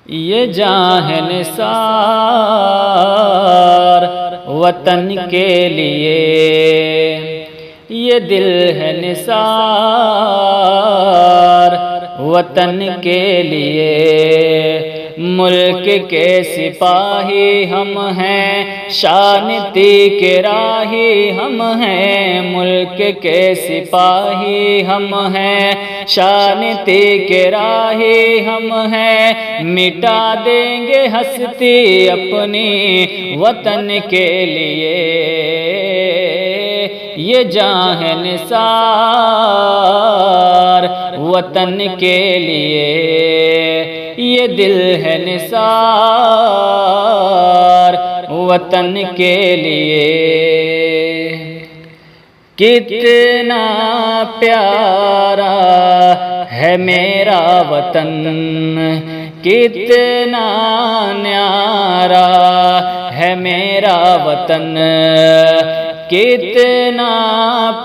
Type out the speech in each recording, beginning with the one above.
یہ جان ہے نثار وطن کے لیے، یہ دل ہے نثار وطن کے لیے، ملک کے سپاہی ہم ہیں، شانتی کے راہی ہم ہیں، ملک کے سپاہی ہم ہیں، شانتی کے راہی ہم ہیں، مٹا دیں گے ہستی اپنی وطن کے لیے، یہ جان ہے نثار وطن کے لیے، یہ دل ہے نثار وطن کے لیے۔ کتنا پیارا ہے میرا وطن، کتنا نیارا ہے میرا وطن، کتنا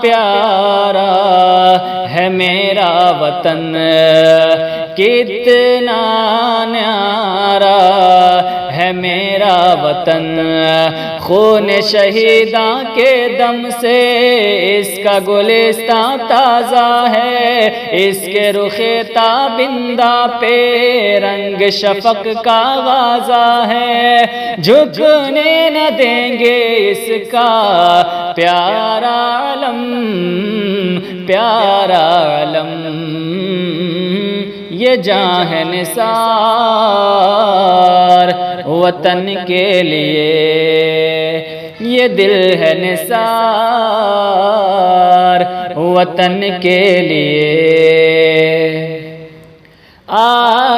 پیارا ہے میرا وطن، کتنا نیارا ہے میرا وطن، خون شہیداں کے دم سے اس کا گلستان تازہ ہے، اس کے رخ تابندہ پہ رنگ شفق کا غازہ ہے، جھکنے نہ دیں گے اس کا پیارا علم، پیارا علم، یہ جان ہے نثار وطن کے لیے، یہ دل ہے نثار وطن کے لیے۔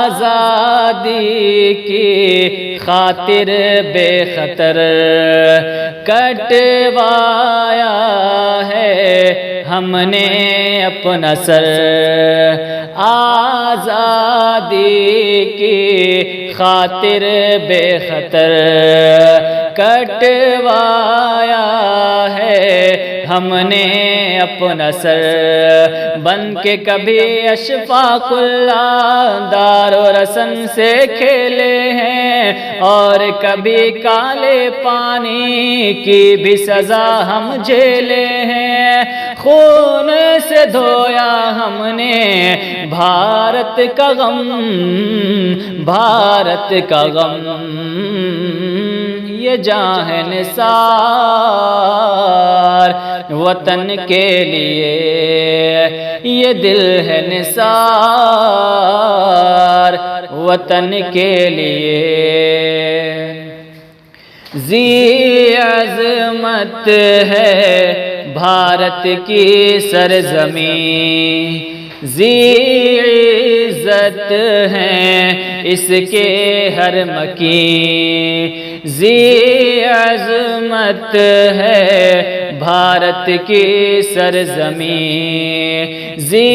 آزادی کی خاطر بے خطر کٹوایا ہے ہم نے اپنا سر، آزادی کی خاطر بے خطر کٹوایا ہے ہم نے اپنا سر، بن کے کبھی اشفاق اللہ دار و رسن سے کھیلے ہیں، اور کبھی کالے پانی کی بھی سزا ہم جھیلے ہیں، خون سے دھویا ہم نے بھارت کا غم، بھارت کا غم، یہ جان ہے نثار وطن کے لیے، یہ دل ہے نثار وطن کے لیے۔ ذی عظمت ہے بھارت کی سرزمین، ذی عزت ہیں اس کے ہر مکین، ذی عظمت ہے بھارت کی سرزمین، ذی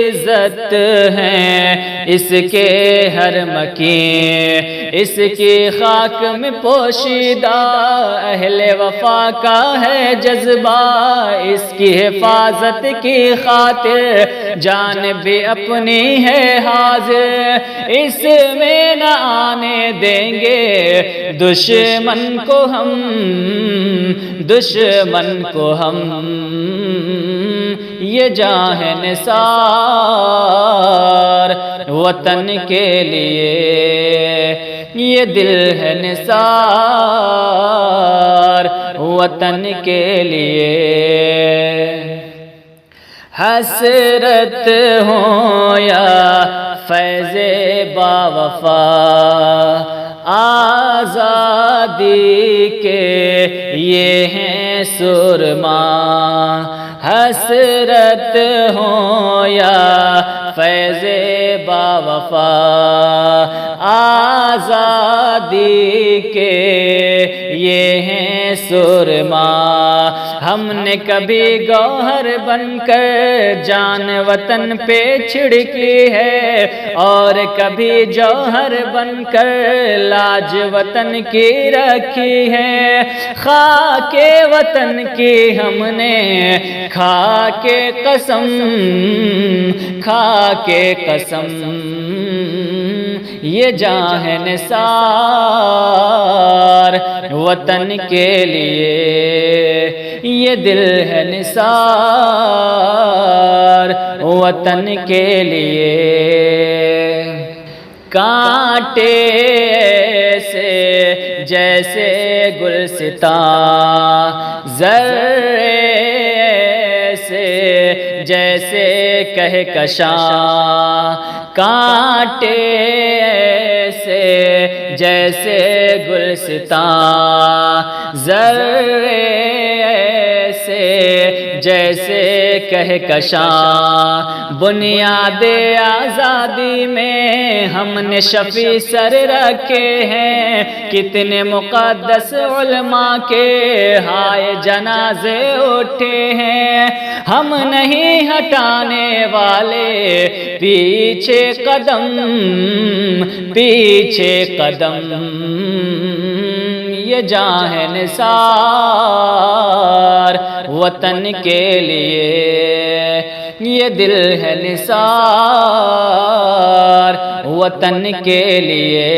عزت ہیں اس کے ہر مکین، اس کی خاک میں پوشیدہ اہل وفا کا ہے جذبہ، اس کی حفاظت کی خاطر جان بھی اپنی ہے حاضر، اس میں نہ آنے دیں گے دشمن کو ہم، دشمن کو ہم، یہ جان ہے نثار وطن کے لیے، یہ دل ہے نثار وطن کے لیے۔ حسرت ہو یا فیض باوفا آزادی کے یہ ہیں سرما، حسرت ہو یا فیض باوفا آزادی کے یہ ہیں سرما، ہم نے کبھی گوہر بن کر جان وطن پہ چھڑکی ہے، اور کبھی جوہر بن کر لاج وطن کی رکھی ہے، خاک وطن کی ہم نے کھا کے قسم، کھا کے قسم، یہ جاں ہے نثار وطن کے لیے، یہ دل ہے نثار وطن کے لیے۔ کانٹے سے جیسے گلستان، ذرے سے جیسے کہکشاں، کانٹے سے جیسے گلستان، ذرے سے جیسے کہکشاں۔ بنیاد آزادی میں ہم نے شفیع سر رکھے ہیں، کتنے مقدس علماء کے ہائے جنازے اٹھے ہیں۔ ہم نہیں ہٹانے والے پیچھے قدم، پیچھے قدم۔ یہ جاں ہے نثار وطن کے لیے، یہ دل ہے نثار وطن کے لیے،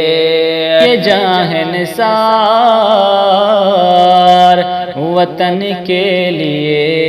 یہ جاں ہے نثار وطن کے لیے۔